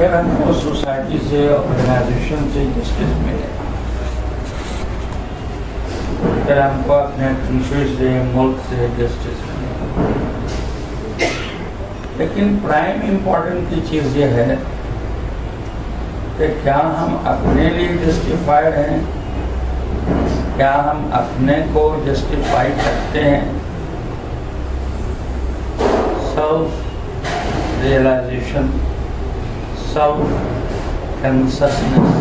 फिर हमको सोसाइटी से, ऑर्गेनाइजेशन से जस्टिस मिले, फिर हमको अपने कंट्री से, मुल्क से जस्टिस मिले। लेकिन प्राइम इम्पोर्टेंट की चीज़ ये है कि क्या हम अपने लिए जस्टिफाइड हैं, क्या हम अपने को जस्टिफाई करते हैं। सेल्फ रियलाइजेशन, सेल्फ कॉन्शसनेस,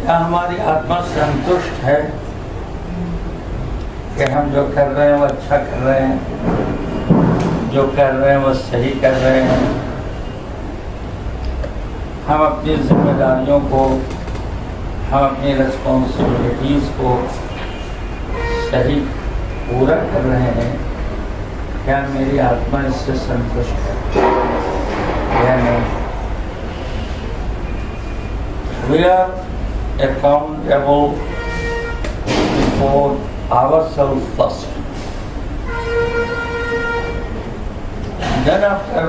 क्या हमारी आत्मा संतुष्ट है कि हम जो कर रहे हैं वो अच्छा कर रहे हैं, जो कर रहे हैं वो सही कर रहे हैं, हम अपनी जिम्मेदारियों को, हम अपनी रिस्पॉन्सिबिलिटीज़ को सही पूरा कर रहे हैं, क्या मेरी आत्मा इससे संतुष्ट है या नहीं। We are accountable before ourselves first, then after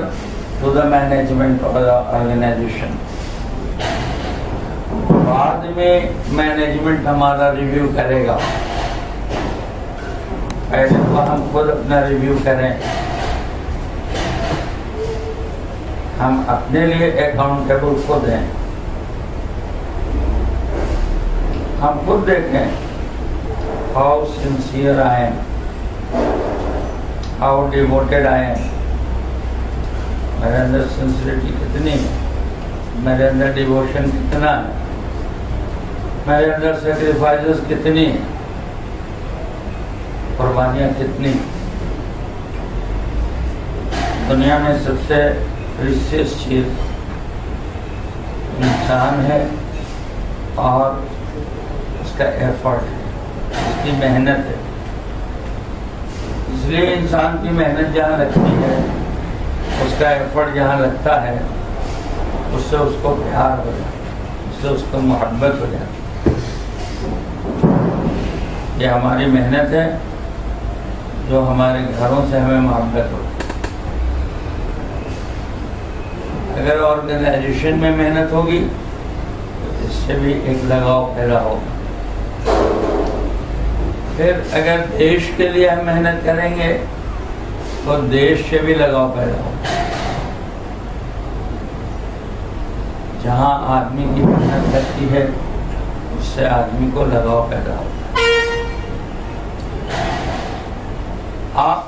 to the management of the organization. बाद में मैनेजमेंट हमारा रिव्यू करेगा, पहले तो हम खुद अपना रिव्यू करें, हम अपने लिए अकाउंटेबल खुद हैं। हम खुद देखें how sincere I am, how devoted I am, मेरे अंदर सिंसियरिटी कितनी है, मेरे अंदर डिवोशन कितना है, मेरे अंदर सेक्रीफाइसेस कितनी है, कुर्बानियाँ कितनी। दुनिया में सबसे प्रीशियस चीज़ इंसान है और उसका एफर्ट है, उसकी मेहनत है। इसलिए इंसान की मेहनत जहाँ लगती है, उसका एफर्ट जहाँ लगता है, उससे उसको प्यार हो जाता है, उससे उसको मोहब्बत हो जाती है। ये हमारी मेहनत है जो हमारे घरों से हमें मोहब्बत होती है। अगर ऑर्गेनाइजेशन में मेहनत होगी तो इससे भी एक लगाव पैदा होगा। फिर अगर देश के लिए हम मेहनत करेंगे तो देश से भी लगाव पैदा होगा। जहाँ आदमी की मेहनत लगती है उससे आदमी को लगाव पैदा होगा। आप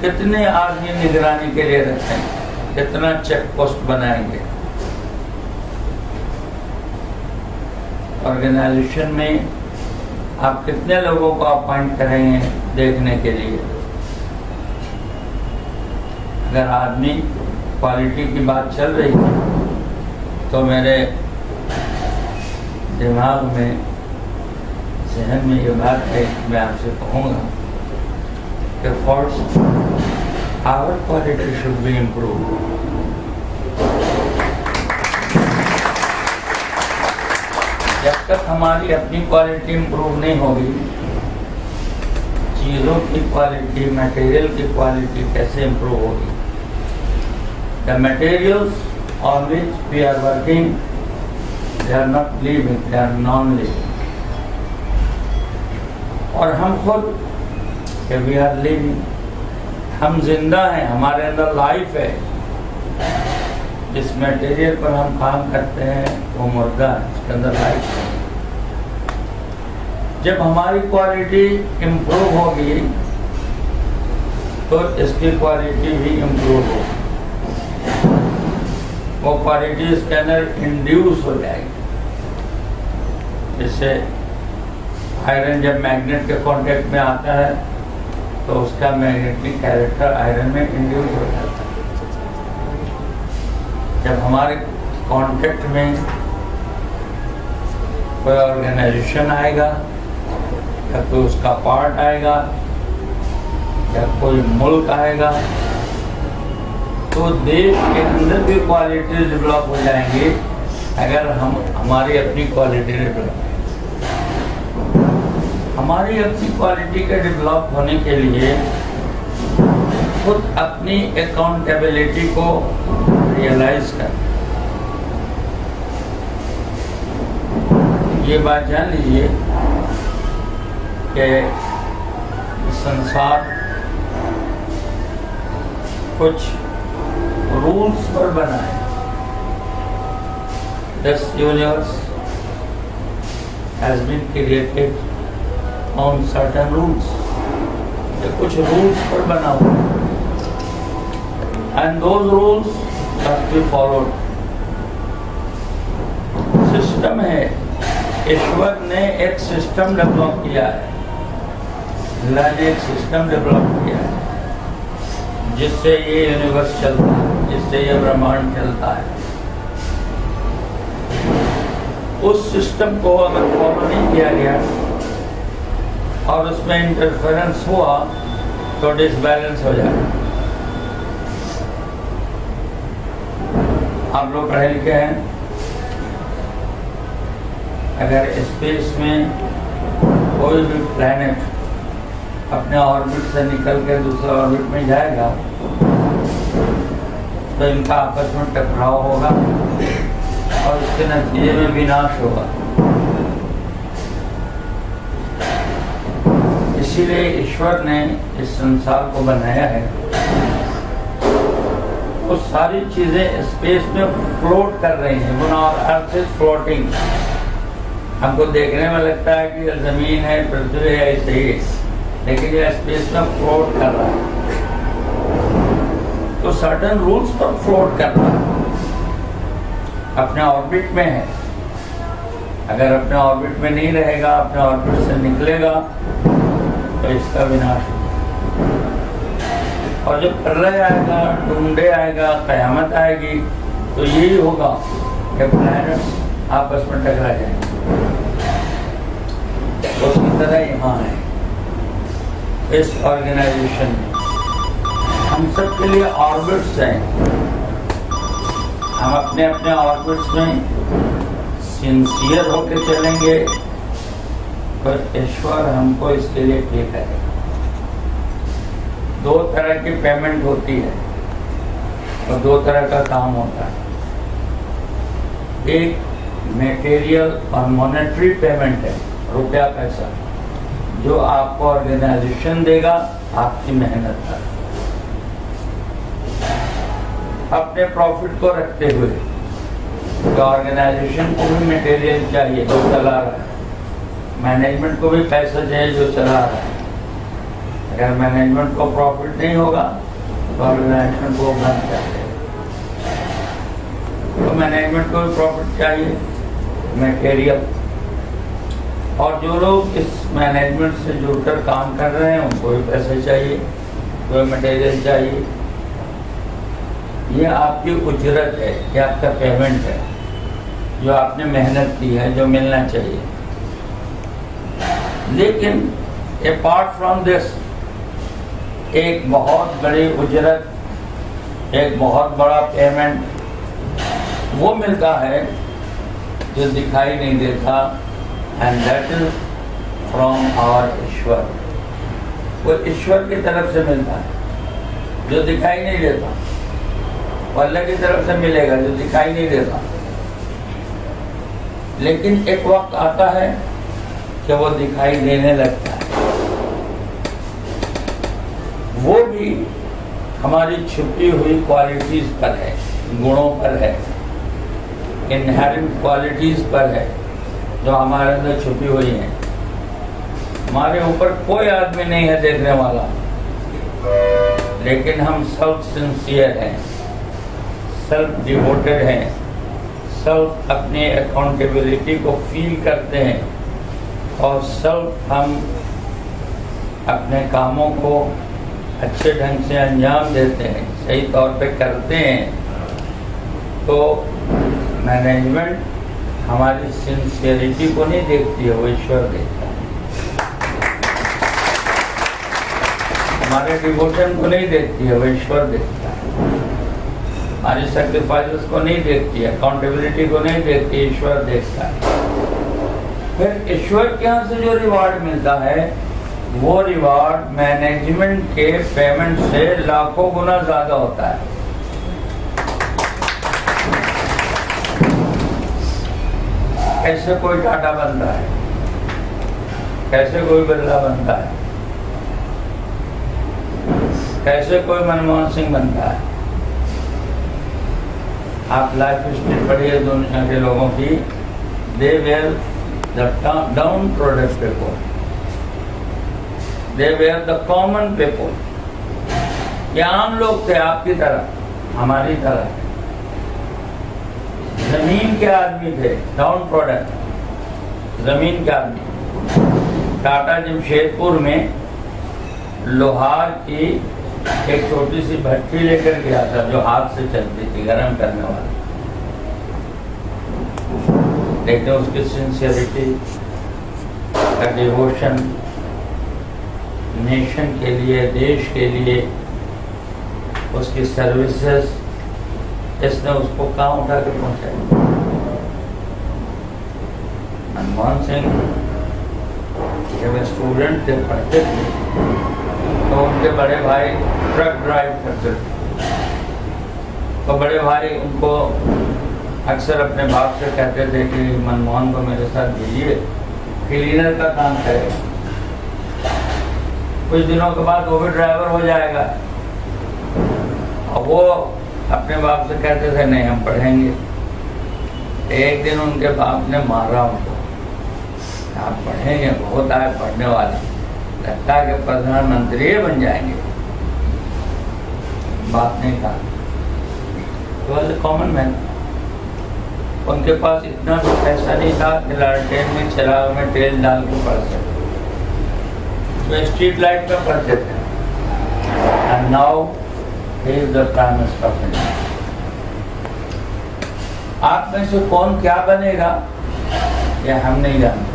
कितने आदमी निगरानी के लिए रखें, कितना चेक पोस्ट बनाएंगे। ऑर्गेनाइजेशन में आप कितने लोगों को अपॉइंट करेंगे देखने के लिए। अगर आदमी क्वालिटी की बात चल रही है तो मेरे दिमाग में, जहन में ये बात है कि मैं आपसे कहूँगा कि first hour quality should be improve. जब तक हमारी अपनी क्वालिटी इम्प्रूव नहीं होगी, चीज़ों की क्वालिटी, मटेरियल की क्वालिटी कैसे इम्प्रूव होगी। The materials on which we are working, they are not living, they are non-living. और हम खुद कि we are living, हम जिंदा हैं, हमारे अंदर लाइफ है। जिस मटेरियल पर हम काम करते हैं वो मुर्दा है, उसके अंदर लाइफ है। जब हमारी क्वालिटी इम्प्रूव होगी तो इसकी क्वालिटी भी इम्प्रूव होगी। वो क्वालिटी इसके अंदर इंड्यूस हो जाएगी। जैसे आयरन जब मैग्नेट के कांटेक्ट में आता है तो उसका मैग्नेटिक कैरेक्टर आयरन में इंड्यूस हो जाता है। जब हमारे कांटेक्ट में कोई ऑर्गेनाइजेशन आएगा या कोई उसका पार्ट आएगा या कोई मुल्क आएगा तो देश के अंदर भी क्वालिटी डेवलप हो जाएंगी। अगर हम हमारी अपनी क्वालिटी डेवलप, हमारी अपनी क्वालिटी के डेवलप होने के लिए खुद अपनी अकाउंटेबिलिटी को रियलाइज कर। ये बात जान लीजिए कि संसार कुछ रूल्स पर बना है। This universe has been created on certain rules. ये कुछ रूल्स पर बना हुआ है and those rules must be followed. System है, ईश्वर ने एक सिस्टम डेवलप किया है, अल्लाह ने एक सिस्टम डेवलप किया है जिससे ये यूनिवर्स चलता है, जिससे ये ब्रह्मांड चलता है। उस सिस्टम को अगर फॉलो नहीं किया गया और उसमें इंटरफेरेंस हुआ तो डिसबैलेंस हो जाएगा। आप लोग पढ़े लिखे हैं, अगर स्पेस में कोई भी प्लैनेट अपने ऑर्बिट से निकल कर दूसरे ऑर्बिट में जाएगा तो इनका आपस में टकराव होगा और इसके नतीजे में विनाश होगा। इसीलिए ईश्वर ने इस संसार को बनाया है। वो सारी चीजें स्पेस में फ्लोट कर रही हैं। गुना और अर्थ इज फ्लोटिंग। हमको देखने में लगता है कि जमीन है, पृथ्वी है, ऐसे ही, लेकिन ये स्पेस में फ्लोट कर रहा है। तो सर्टेन रूल्स पर फ्लोट कर रहा है, अपने ऑर्बिट में है। अगर अपने ऑर्बिट में नहीं रहेगा, अपने ऑर्बिट से निकलेगा तो इसका विनाश होगा। और जब प्रलय आएगा, डूंडे आएगा, कयामत आएगी तो यही होगा कि प्लैनेट्स आपस में टकरा जाएंगे। उसी तरह यहाँ है इस ऑर्गेनाइजेशन में हम सब के लिए ऑर्बिट्स हैं। हम अपने अपने ऑर्बिट्स में सिंसियर होकर चलेंगे तो ईश्वर हमको इसके लिए पे करेगा। दो तरह की पेमेंट होती है और दो तरह का काम होता है। एक मटेरियल और मॉनेटरी पेमेंट है, रुपया पैसा, जो आपको ऑर्गेनाइजेशन देगा आपकी मेहनत का, अपने प्रॉफिट को रखते हुए। तो ऑर्गेनाइजेशन को भी मटेरियल चाहिए जो चला रहा है, मैनेजमेंट को भी पैसा चाहिए जो चला रहा है। अगर मैनेजमेंट को प्रॉफिट नहीं होगा तो ऑर्गेनाइजेशन को बंद कर देगा। तो मैनेजमेंट को भी प्रॉफिट चाहिए, मटेरियल। और जो लोग इस मैनेजमेंट से जुड़कर काम कर रहे हैं उनको भी पैसे चाहिए, कोई मटेरियल चाहिए। ये आपकी उजरत है, ये आपका पेमेंट है जो आपने मेहनत की है, जो मिलना चाहिए। लेकिन अपार्ट फ्रॉम दिस एक बहुत बड़ी उजरत, एक बहुत बड़ा पेमेंट वो मिलता है जो दिखाई नहीं देता, and that is from our Ishwar. वो ईश्वर की तरफ से मिलता है जो दिखाई नहीं देता, वो अल्लाह की तरफ से मिलेगा जो दिखाई नहीं देता। लेकिन एक वक्त आता है कि वो दिखाई देने लगता है। वो भी हमारी छुपी हुई क्वालिटीज पर है, गुणों पर है, इनहेरेंट क्वालिटीज पर है जो हमारे अंदर छुपी हुई हैं। हमारे ऊपर कोई आदमी नहीं है देखने वाला, लेकिन हम सेल्फ सिंसियर हैं, सेल्फ डिवोटेड हैं, सेल्फ अपने अकाउंटेबिलिटी को फील करते हैं और सेल्फ हम अपने कामों को अच्छे ढंग से अंजाम देते हैं, सही तौर पे करते हैं। तो मैनेजमेंट हमारी सिंसियरिटी को नहीं देखती है, वो ईश्वर देखता है। हमारे डिवोशन को नहीं देखती है, वो ईश्वर देखता है। हमारी सैक्रिफाइसेस को नहीं देखती है, अकाउंटेबिलिटी को नहीं देखती, ईश्वर देखता है। फिर ईश्वर के यहाँ से जो रिवार्ड मिलता है वो रिवार्ड मैनेजमेंट के पेमेंट से लाखों गुना ज्यादा होता है। कैसे कोई टाटा बनता है, कैसे कोई बिरला बनता है, कैसे कोई मनमोहन सिंह बनता है। आप लाइफ हिस्ट्री पढ़िए दुनिया के लोगों की, they were the down product people, they were the common people. ये आम लोग थे, आपकी तरह, हमारी तरह, जमीन के आदमी थे, डाउन प्रोडक्ट, जमीन के आदमी। टाटा जमशेदपुर में लोहार की एक छोटी सी भट्टी लेकर गया था जो हाथ से चलती थी, गर्म करने वाली। देखते उसकी सिंसियरिटी का डिवोशन नेशन के लिए, देश के लिए, उसकी सर्विसेज, इसने उसको कहाँ उठा के पहुंचाया। मनमोहन सिंह जब स्टूडेंट थे, पढ़ते थे, तो उनके बड़े भाई ट्रक ड्राइव करते थे, तो बड़े भाई उनको अक्सर अपने बाप से कहते थे कि मनमोहन को मेरे साथ भेजिए, क्लीनर का काम करेगा। कुछ दिनों के बाद वो भी ड्राइवर हो जाएगा। और वो अपने बाप से कहते थे नहीं हम पढ़ेंगे। एक दिन उनके बाप ने मारा उनको, आप पढ़ेंगे, बहुत आए पढ़ने वाले, लगता है कि प्रधानमंत्री बन जाएंगे। बाप ने कहा तो कॉमन मैन, उनके पास इतना भी पैसा नहीं था कि लालटेन में चिराग में तेल डाल के पढ़ सके, तो स्ट्रीट लाइट पे पढ़ते थे। And now he is the prime minister of India. आप में से कौन क्या बनेगा ये हम नहीं जानते,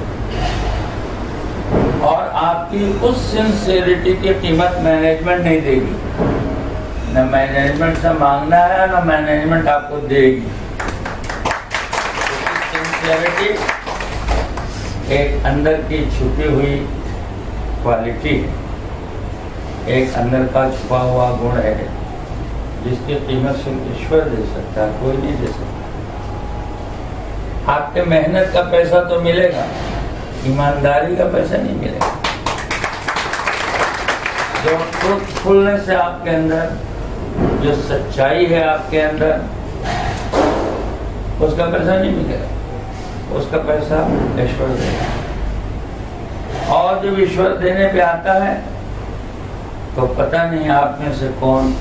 और आपकी उस सिंसियरिटी की कीमत मैनेजमेंट नहीं देगी। न मैनेजमेंट से मांगना है, न मैनेजमेंट आपको देगी। सिंसियरिटी एक अंदर की छुपी हुई क्वालिटी है, एक अंदर का छुपा हुआ गुण है, जिसकी कीमत सिर्फ ईश्वर दे सकता है, कोई नहीं दे सकता। आपके मेहनत का पैसा तो मिलेगा, ईमानदारी का पैसा नहीं मिलेगा। जो ट्रूथफुलनेस है आपके अंदर, जो सच्चाई है आपके अंदर, उसका पैसा नहीं मिलेगा, उसका पैसा ईश्वर देगा। और जब ईश्वर देने पे आता है तो पता नहीं आप में से कौन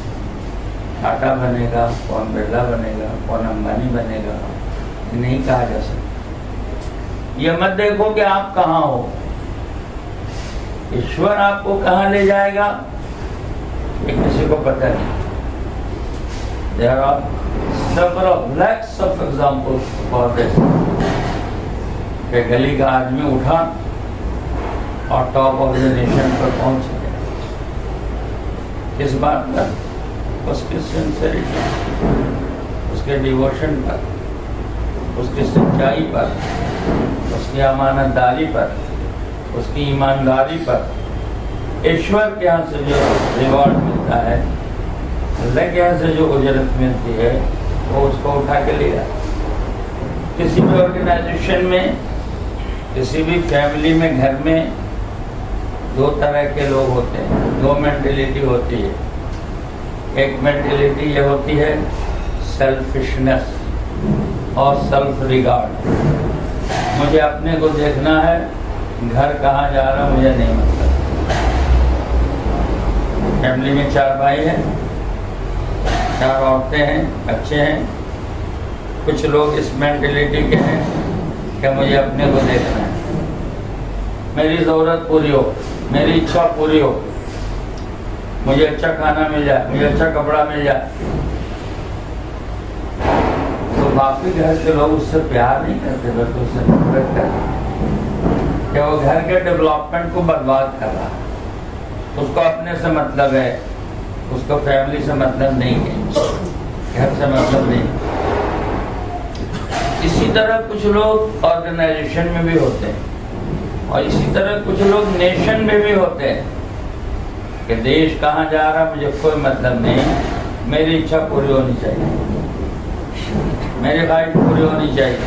टाटा बनेगा, कौन बिरला बनेगा, कौन अंबानी बनेगा, नहीं कहा जा सकता। ये मत देखो कि आप कहाँ हो, ईश्वर आपको कहाँ ले जाएगा ये किसी को पता नहीं। There are several lakhs of examples for this। कि गली का आदमी उठा और टॉप ऑफ द नेशन पर पहुंच गया। इस बात पर, उसकी सिंसियरिटी, उसके डिवोशन पर, उसकी सच्चाई पर, उसकी अमानतदारी पर, उसकी ईमानदारी पर ईश्वर के यहाँ से जो रिवॉर्ड मिलता है, अल्लाह के यहाँ से जो उजरत मिलती है, वो उसको उठा के ले जाता है। किसी भी ऑर्गेनाइजेशन में, किसी भी फैमिली में, घर में दो तरह के लोग होते हैं, दो मेंटेलिटी होती है। एक मेंटेलिटी ये होती है सेल्फिशनेस और सेल्फ रिगार्ड। मुझे अपने को देखना है, घर कहाँ जा रहा मुझे नहीं मतलब। फैमिली में 4 भाई हैं, 4 औरतें हैं, बच्चे हैं। कुछ लोग इस मेंटेलिटी के हैं कि मुझे अपने को देखना है, मेरी ज़रूरत पूरी हो, मेरी इच्छा पूरी हो, मुझे अच्छा खाना मिल जाए, मुझे अच्छा कपड़ा मिल जाए। तो बाकी घर के लोग उससे प्यार नहीं करते, बल्कि उससे नफरत करते, कि वो घर के डेवलपमेंट को बर्बाद कर रहा है। उसको अपने से मतलब है, उसको फैमिली से मतलब नहीं है, घर से मतलब नहीं। इसी तरह कुछ लोग ऑर्गेनाइजेशन में भी होते हैं और इसी तरह कुछ लोग नेशन में भी होते हैं कि देश कहाँ जा रहा मुझे कोई मतलब नहीं, मेरी इच्छा पूरी होनी चाहिए, मेरी ख्वाहिश पूरी होनी चाहिए।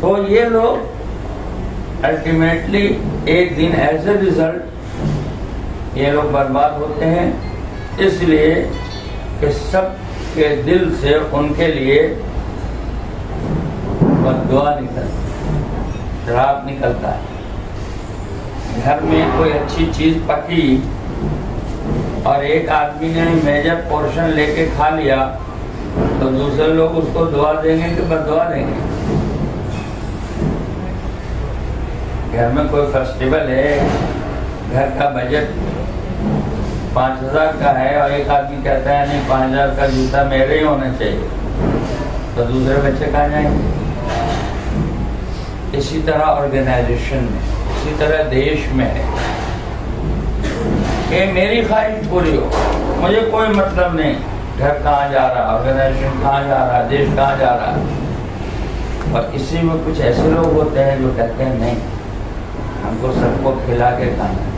तो ये लोग अल्टीमेटली एक दिन एज ए रिजल्ट ये लोग बर्बाद होते हैं, इसलिए कि सब के दिल से उनके लिए बद्दुआ निकलती, श्राप निकलता है। घर में कोई अच्छी चीज पकी और एक आदमी ने मेजर पोर्शन लेके खा लिया तो दूसरे लोग उसको दुआ देंगे कि बद्दुआ देंगे। घर में कोई फेस्टिवल है, घर का बजट 5000 का है और एक आदमी कहता है नहीं 5000 का जूता मेरे ही होना चाहिए, तो दूसरे बच्चे कहाँ जाएंगे? इसी तरह ऑर्गेनाइजेशन में, इसी तरह देश में है कि मेरी ख्वाहिश पूरी हो, मुझे कोई मतलब नहीं घर कहाँ जा रहा, ऑर्गेनाइजेशन कहाँ जा रहा, देश कहाँ जा रहा। और इसी में कुछ ऐसे लोग होते हैं जो कहते हैं नहीं, हमको सबको खिला के खाना है,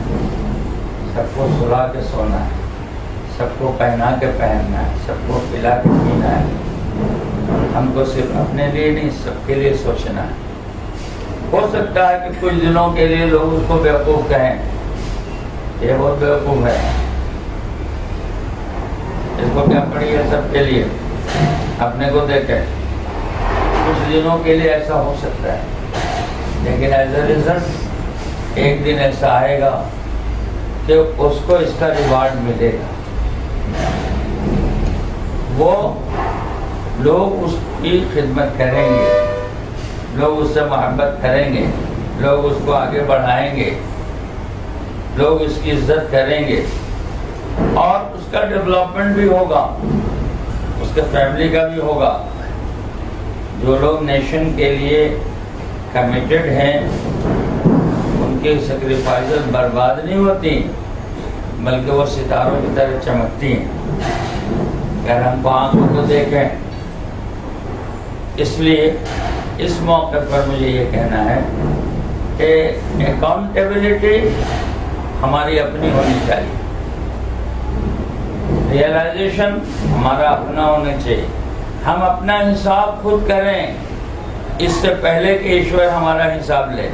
सबको सुला के सोना है, सबको पहना के पहनना है, सबको पिला के पीना है, हमको सिर्फ अपने लिए नहीं सबके लिए सोचना है। हो सकता है कि कुछ दिनों के लिए लोग उसको बेवकूफ़ कहें, ये बहुत बेवकूफ़ है, इसको क्या पड़ी है सबके लिए, अपने को देखें। कुछ दिनों के लिए ऐसा हो सकता है, लेकिन एज ए रिजल्ट एक दिन ऐसा आएगा कि उसको इसका रिवार्ड मिलेगा। वो लोग उसकी खिदमत करेंगे, लोग उससे मोहब्बत करेंगे, लोग उसको आगे बढ़ाएंगे, लोग उसकी इज्जत करेंगे और उसका डेवलपमेंट भी होगा, उसके फैमिली का भी होगा। जो लोग नेशन के लिए कमिटेड हैं उनके सेक्रीफाइसेस बर्बाद नहीं होती, बल्कि वो सितारों की तरह चमकती हैं अगर हमको आंखों को देखें। इसलिए इस मौके पर मुझे ये कहना है कि अकाउंटेबिलिटी हमारी अपनी होनी चाहिए, रियलाइजेशन हमारा अपना होना चाहिए, हम अपना हिसाब खुद करें इससे पहले कि ईश्वर हमारा हिसाब ले।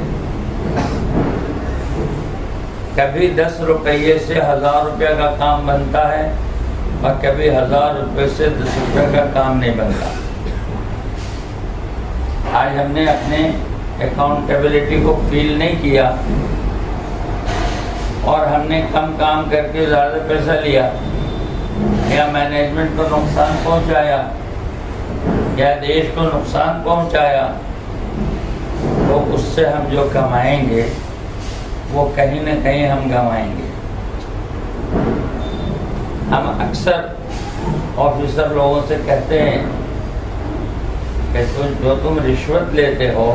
कभी 10 रुपये से 1000 रुपये का काम बनता है और कभी 1000 रुपये से 10 रुपये का काम नहीं बनता। आज हमने अपने अकाउंटेबिलिटी को फील नहीं किया और हमने कम काम करके ज़्यादा पैसा लिया, या मैनेजमेंट को नुकसान पहुंचाया, या देश को नुकसान पहुंचाया, तो उससे हम जो कमाएंगे वो कहीं न कहीं हम गंवाएंगे। हम अक्सर ऑफिसर लोगों से कहते हैं कि जो तुम रिश्वत लेते हो,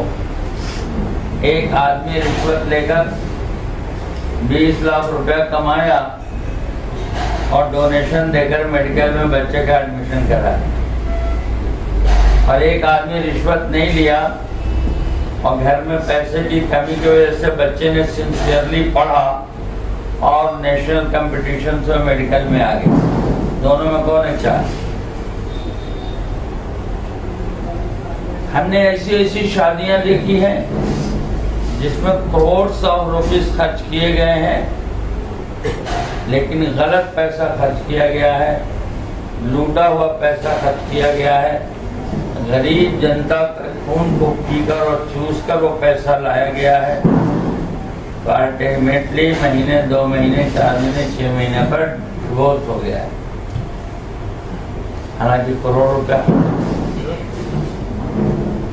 एक आदमी रिश्वत लेकर 20 लाख रुपया कमाया और डोनेशन देकर मेडिकल में बच्चे का एडमिशन करा, और एक आदमी रिश्वत नहीं लिया और घर में पैसे की कमी की वजह से बच्चे ने सिंसियरली पढ़ा और नेशनल कंपटीशन से मेडिकल में आ गए। दोनों में कौन अच्छा है? हमने ऐसी ऐसी शादियां देखी हैं जिसमें करोड्स ऑफ रुपीस खर्च किए गए हैं, लेकिन गलत पैसा खर्च किया गया है, लूटा हुआ पैसा खर्च किया गया है, गरीब जनता के खून को पीकर और चूस कर वो पैसा लाया गया है। तो अल्टीमेटली महीने, 2 महीने, 4 महीने, 6 महीने पर डिवोर्स हो गया है, हालांकि करोड़ रुपया।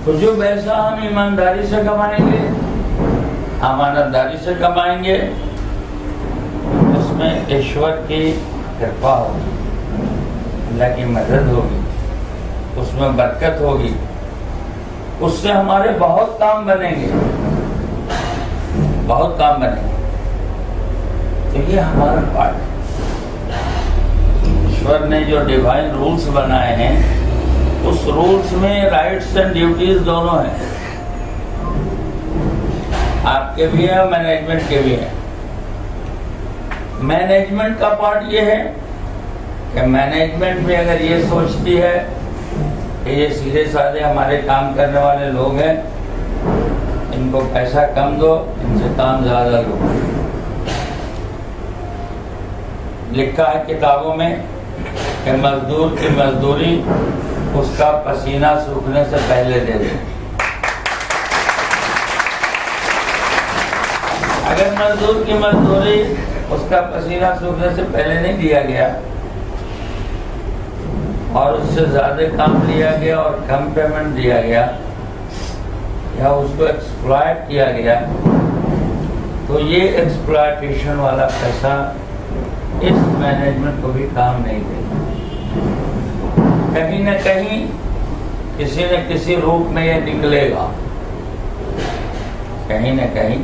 तो जो पैसा हम ईमानदारी से कमाएंगे, अमानतदारी से कमाएंगे, उसमें ईश्वर की कृपा होगी, अल्लाह की मदद होगी, उसमें बरकत होगी, उससे हमारे बहुत काम बनेंगे, बहुत काम बनेंगे। तो ये हमारा पार्ट है। ईश्वर ने जो डिवाइन रूल्स बनाए हैं, उस रूल्स में राइट्स एंड ड्यूटीज दोनों हैं। आपके भी है, मैनेजमेंट के भी है। मैनेजमेंट का पार्ट ये है कि मैनेजमेंट में अगर ये सोचती है कि ये सीधे साधे हमारे काम करने वाले लोग हैं, इनको पैसा कम दो, इनसे काम ज्यादा लो। लिखा है किताबों में कि मजदूर की मजदूरी उसका पसीना सूखने से पहले दे दे। अगर मजदूर की मजदूरी उसका पसीना सूखने से पहले नहीं दिया गया और उससे ज्यादा काम लिया गया और कम पेमेंट दिया गया या उसको एक्सप्लॉइट किया गया, तो ये एक्सप्लॉइटेशन वाला पैसा इस मैनेजमेंट को भी काम नहीं देगा। कहीं न कहीं किसी न किसी रूप में ये निकलेगा, कहीं न कहीं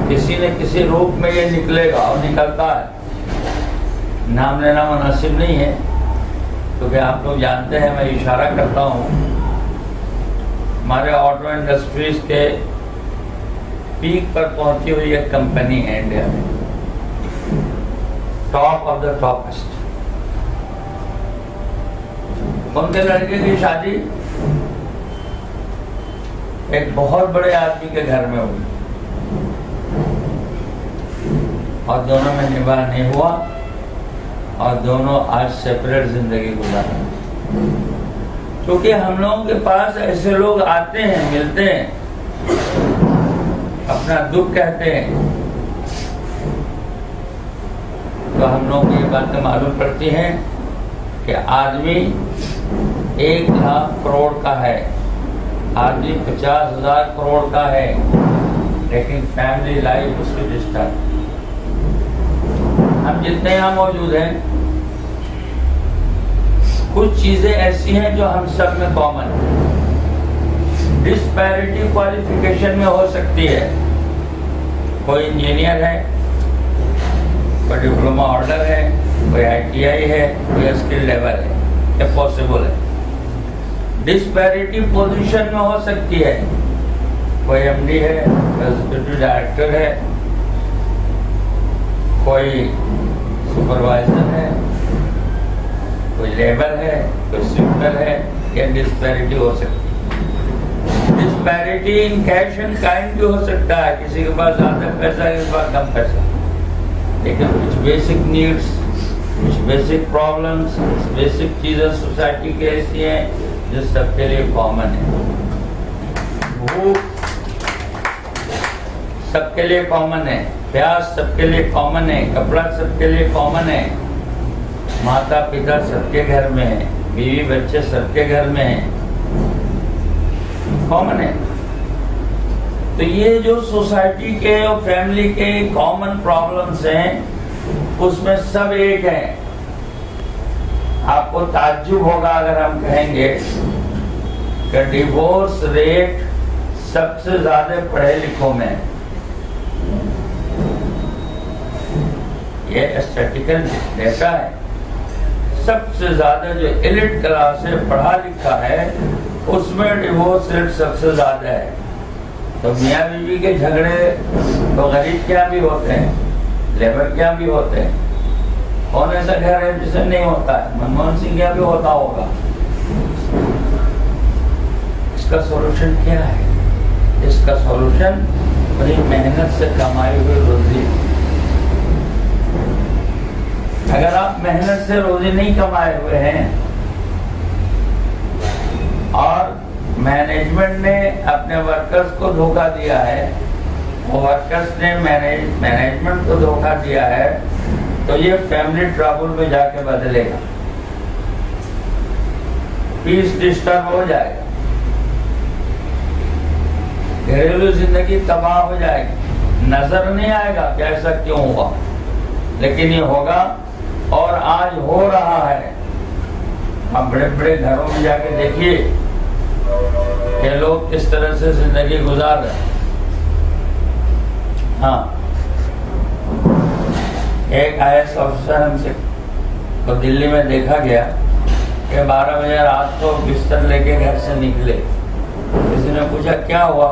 किसी न किसी रूप में ये निकलेगा और निकलता है। नाम लेना मुनासिब नहीं है क्योंकि आप लोग जानते हैं, मैं इशारा करता हूँ, हमारे ऑटो इंडस्ट्रीज के पीक पर पहुंची हुई एक कंपनी है इंडिया में, टॉप ऑफ द टॉपेस्ट। उनके लड़के की शादी एक बहुत बड़े आदमी के घर में हुई और दोनों में निभाह नहीं हुआ और दोनों आज सेपरेट जिंदगी गुजार रहे हैं। क्योंकि हम लोगों के पास ऐसे लोग आते हैं, मिलते हैं, अपना दुख कहते हैं, तो हम लोगों को ये बातें मालूम पड़ती हैं कि आदमी 1 लाख करोड़ का है, आदमी 50,000 करोड़ का है, लेकिन फैमिली लाइफ उसकी डिस्टर्ब। हम जितने यहाँ मौजूद हैं, कुछ चीजें ऐसी हैं जो हम सब में कॉमन है। डिस्पैरिटी क्वालिफिकेशन में हो सकती है, कोई इंजीनियर है, कोई डिप्लोमा ऑर्डर है, कोई ITI है, कोई स्किल लेवल है, ये पॉसिबल है। डिस्पैरिटी पोजीशन में हो सकती है, कोई MD है, एग्जीक्यूटिव डायरेक्टर है, कोई सुपरवाइजर है, कोई लेबर है, कोई स्वीपर है, ये डिस्पैरिटी हो सकती है। Disparity in cash and kind भी हो सकता है, किसी के पास ज्यादा पैसा, किसी के पास कम पैसा, लेकिन कुछ बेसिक नीड्स, कुछ बेसिक प्रॉब्लम्स, कुछ बेसिक चीजें सोसाइटी की ऐसी हैं जो सबके लिए कॉमन है। भूख सबके लिए कॉमन है, प्यास सबके लिए कॉमन है, कपड़ा सबके लिए कॉमन है, माता पिता सबके घर में है, बीवी बच्चे सबके घर में है, कॉमन है। तो ये जो सोसाइटी के और फैमिली के कॉमन प्रॉब्लम्स हैं, उसमें सब एक है। आपको ताज्जुब होगा अगर हम कहेंगे कि डिवोर्स रेट सबसे ज्यादा पढ़े लिखों में है। ये स्टैटिकल डेटा है। सबसे ज्यादा जो एलिट क्लास से पढ़ा लिखा है, उसमें डिवोर्स रेट सबसे ज्यादा है। तो मियाँ बीवी के झगड़े तो गरीब क्या भी होते हैं, लेबर क्या भी होते हैं, कौन ऐसा घर है जिसे नहीं होता है? मनमोहन सिंह क्या भी होता होगा। इसका सॉल्यूशन क्या है? इसका सॉल्यूशन बड़ी मेहनत से कमाई हुई रोजी। अगर आप मेहनत से रोजी नहीं कमाए हुए हैं और मैनेजमेंट ने अपने वर्कर्स को धोखा दिया है, वर्कर्स ने मैनेजमेंट को धोखा दिया है, तो ये फैमिली ट्रबल में जाके बदलेगा, पीस डिस्टर्ब हो जाएगा, घरेलू जिंदगी तबाह हो जाएगी। नजर नहीं आएगा कि ऐसा क्यों हुआ, लेकिन ये होगा और आज हो रहा है। आप बड़े बड़े घरों में जाके देखिए कि लोग किस तरह से जिंदगी गुजार रहे हैं। हाँ, एक IAS ऑफिसर हमसे तो दिल्ली में देखा गया कि 12 बजे रात को बिस्तर लेके घर से निकले। किसी ने पूछा क्या हुआ,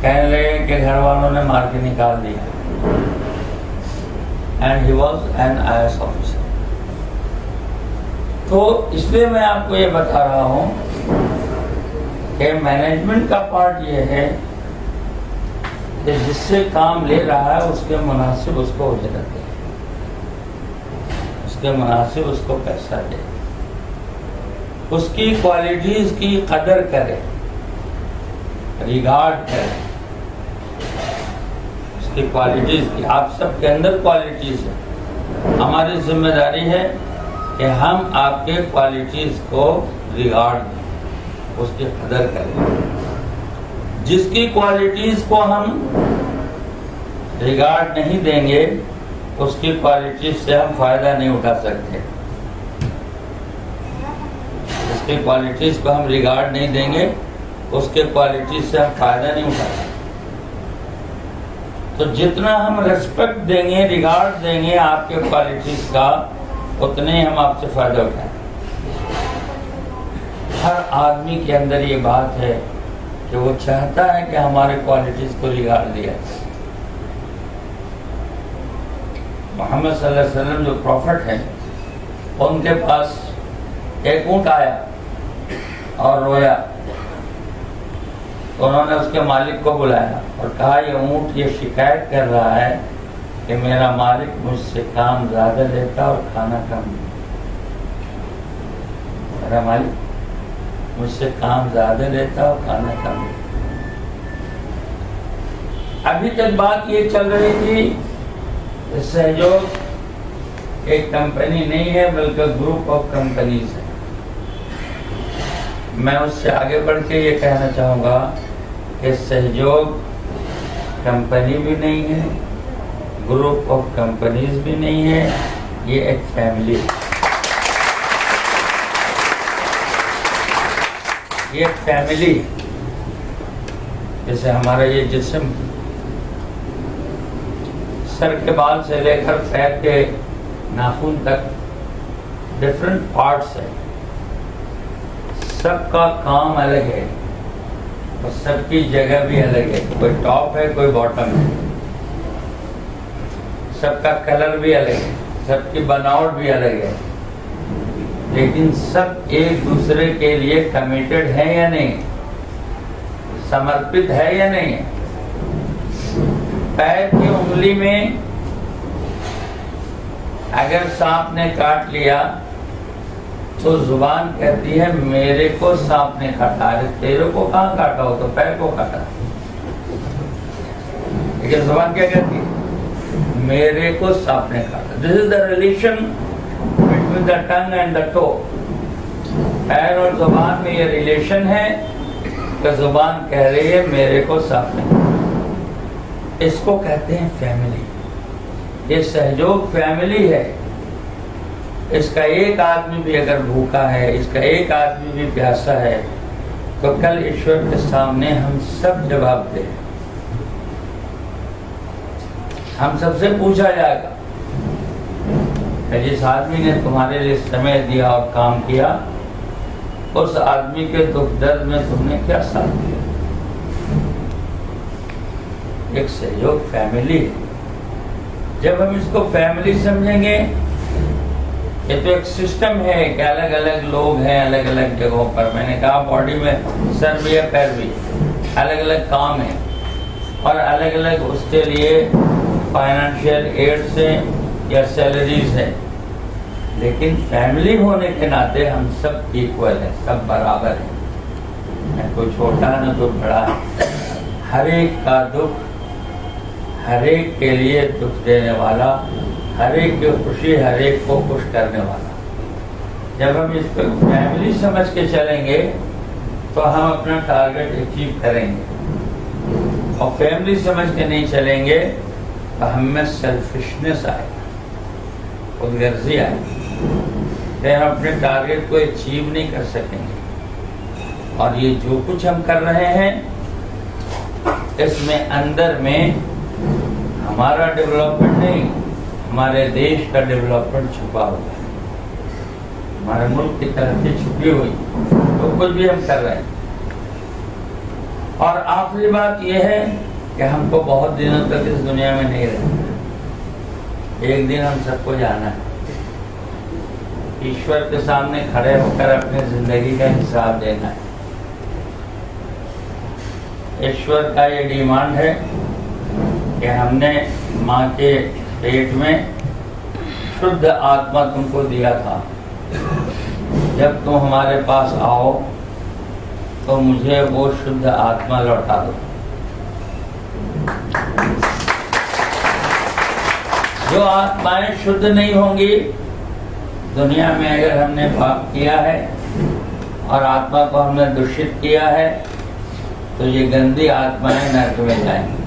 कहने लगे कि घर वालों ने मार के निकाल दिया। And he was an IAS officer. तो इसलिए मैं आपको ये बता रहा हूं कि मैनेजमेंट का पार्ट ये है कि जिससे काम ले रहा है उसके मुनासिब उसको उजरत दे, उसके मुनासिब उसको पैसा दे, उसकी क्वालिटीज की कदर करे, रिगार्ड करे, उसकी क्वालिटीज की। आप सबके अंदर क्वालिटीज है, हमारी जिम्मेदारी है कि हम आपके क्वालिटीज को रिगार्ड दें, उसकी कदर करें। जिसकी क्वालिटीज को हम रिगार्ड नहीं देंगे उसकी क्वालिटीज से हम फायदा नहीं उठा सकते। जिसकी क्वालिटीज को हम रिगार्ड नहीं देंगे उसके क्वालिटीज से हम फायदा नहीं उठा सकते। तो जितना हम रेस्पेक्ट देंगे, रिगार्ड देंगे आपके क्वालिटीज का, उतने ही हम आपसे फायदा उठाएंगे। हर आदमी के अंदर ये बात है कि वो चाहता है कि हमारे क्वालिटीज को रिगार्ड दिया। मोहम्मद सल्लल्लाहु अलैहि वसल्लम जो प्रॉफिट हैं, उनके पास एक ऊंट आया और रोया, तो उन्होंने उसके मालिक को बुलाया और कहा ये ऊंट ये शिकायत कर रहा है कि मेरा मालिक मुझसे काम ज्यादा लेता और खाना कम देता। मेरा मालिक मुझसे काम ज्यादा लेता और खाना कम देता। अभी तक बात ये चल रही थी सहयोग एक कंपनी नहीं है बल्कि ग्रुप ऑफ कंपनीज है। मैं उससे आगे बढ़ के ये कहना चाहूँगा कि सहयोग कंपनी भी नहीं है, ग्रुप ऑफ कंपनीज भी नहीं है, ये एक फैमिली है। ये एक फैमिली है। जैसे हमारा ये जिस्म सर के बाल से लेकर पैर के नाखून तक डिफरेंट पार्ट्स है, सबका काम अलग है और सबकी जगह भी अलग है। कोई टॉप है, कोई बॉटम है, सबका कलर भी अलग है, सबकी बनावट भी अलग है, लेकिन सब एक दूसरे के लिए कमिटेड है या नहीं, समर्पित है या नहीं। पैर की उंगली में अगर सांप ने काट लिया तो जुबान कहती है मेरे को सांप ने काटा। अरे तेरे को कहाँ काटा हो, तो पैर को काटा। लेकिन जुबान क्या कहती है, मेरे को सांप ने काटा। This is the relation between the tongue and the toe. पैर और जुबान में ये रिलेशन है कि जुबान कह रही है मेरे को सांप ने काटा। इसको कहते हैं फैमिली। ये सहयोग फैमिली है। इसका एक आदमी भी अगर भूखा है, इसका एक आदमी भी प्यासा है, तो कल ईश्वर के सामने हम सब जवाब दें। हम सबसे पूछा जाएगा कि जिस आदमी ने तुम्हारे लिए समय दिया और काम किया, उस आदमी के दुख दर्द में तुमने क्या साथ दिया। एक सहयोग फैमिली है। जब हम इसको फैमिली समझेंगे, ये तो एक सिस्टम है कि अलग अलग लोग हैं अलग अलग जगहों पर। मैंने कहा बॉडी में सर भी है, पैर भी, अलग अलग काम है और अलग अलग उसके लिए फाइनेंशियल एड से या सैलरीज है। लेकिन फैमिली होने के नाते हम सब इक्वल हैं, सब बराबर हैं, न कोई छोटा न कोई बड़ा। हर एक का दुख, हर एक के लिए दुख देने वाला, हर एक की खुशी हर एक को खुश करने वाला। जब हम इसको फैमिली समझ के चलेंगे तो हम अपना टारगेट अचीव करेंगे। और फैमिली समझ के नहीं चलेंगे तो हम में सेल्फिशनेस आएगा, खुदगर्जी आएगी, फिर हम अपने टारगेट को अचीव नहीं कर सकेंगे। और ये जो कुछ हम कर रहे हैं इसमें अंदर में हमारा डेवलपमेंट नहीं, हमारे देश का डेवलपमेंट छुपा हुआ है, हमारे मुल्क की तरक्की छुपी हुई। तो कुछ भी हम कर रहे हैं और आखिरी बात यह है कि हमको बहुत दिनों तक इस दुनिया में नहीं रहना, एक दिन हम सबको जाना है, ईश्वर के सामने खड़े होकर अपनी जिंदगी का हिसाब देना है। ईश्वर का ये डिमांड है कि हमने माँ के पेट में शुद्ध आत्मा तुमको दिया था, जब तुम हमारे पास आओ तो मुझे वो शुद्ध आत्मा लौटा दो। जो आत्माएं शुद्ध नहीं होंगी, दुनिया में अगर हमने पाप किया है और आत्मा को हमने दूषित किया है, तो ये गंदी आत्माएं नरक में जाएंगी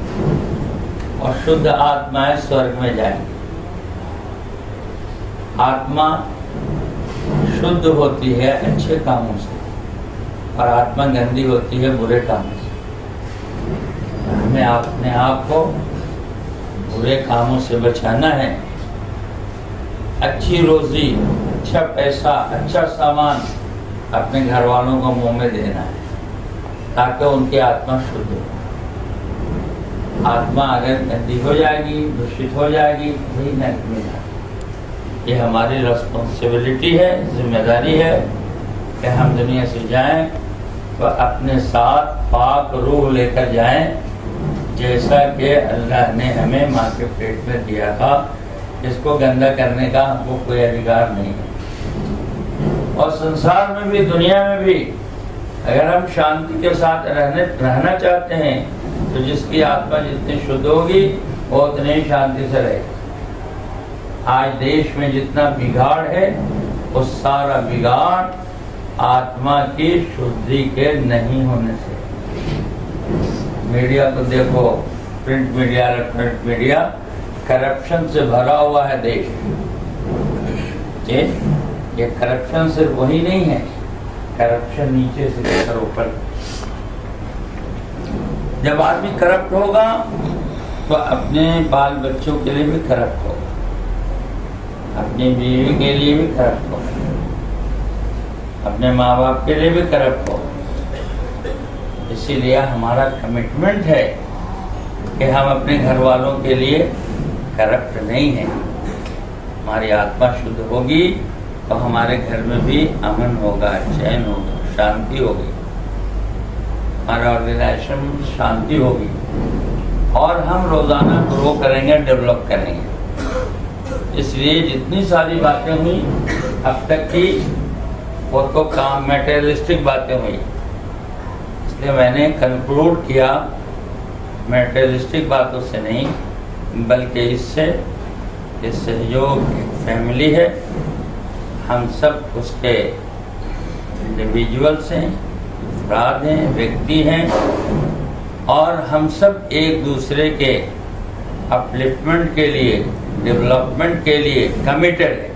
और शुद्ध आत्माएं स्वर्ग में जाएंगी। आत्मा शुद्ध होती है अच्छे कामों से और आत्मा गंदी होती है बुरे कामों से। हमें अपने आप को बुरे कामों से बचाना है। अच्छी रोजी, अच्छा पैसा, अच्छा सामान अपने घर वालों को मुंह में देना है ताकि उनकी आत्मा शुद्ध हो। आत्मा अगर गंदी हो जाएगी, दूषित हो जाएगी, वही नरक में जाएगी। ये हमारी रिस्पॉन्सिबिलिटी है, जिम्मेदारी है कि हम दुनिया से जाएं तो अपने साथ पाक रूह लेकर जाएं, जैसा कि अल्लाह ने हमें माँ के पेट में दिया था। इसको गंदा करने का हमको कोई अधिकार नहीं है। और संसार में भी, दुनिया में भी अगर हम शांति के साथ रहना चाहते हैं तो जिसकी आत्मा जितनी शुद्ध होगी वो उतनी ही शांति से रहेगी। आज देश में जितना बिगाड़ है वो सारा बिगाड़ आत्मा की शुद्धि के नहीं होने से। मीडिया को देखो, print media, electronic media, corruption से भरा हुआ है देश। ये करप्शन सिर्फ वही नहीं है, करप्शन नीचे से लेकर ऊपर। जब आदमी करप्ट होगा तो अपने बाल बच्चों के लिए भी करप्ट होगा, अपनी बीवी के लिए भी करप्ट होगा, अपने माँ बाप के लिए भी करप्ट होगा। इसीलिए हमारा कमिटमेंट है कि हम अपने घर वालों के लिए करप्ट नहीं है। हमारी आत्मा शुद्ध होगी तो हमारे घर में भी अमन होगा, चैन होगा, शांति होगी, हमारा ऑर्गेनाइजेशन में शांति होगी और हम रोजाना ग्रो करेंगे, डेवलप करेंगे। इसलिए जितनी सारी बातें हुई अब तक की, वो तो काम मटेरियलिस्टिक बातें हुई, इसलिए मैंने कंक्लूड किया मटेरियलिस्टिक बातों से नहीं, बल्कि इससे सहयोग एक फैमिली है, हम सब उसके इंडिविजुअल्स हैं, अफराद हैं, व्यक्ति हैं और हम सब एक दूसरे के अपलिफ्टमेंट के लिए, डेवलपमेंट के लिए कमिटेड है।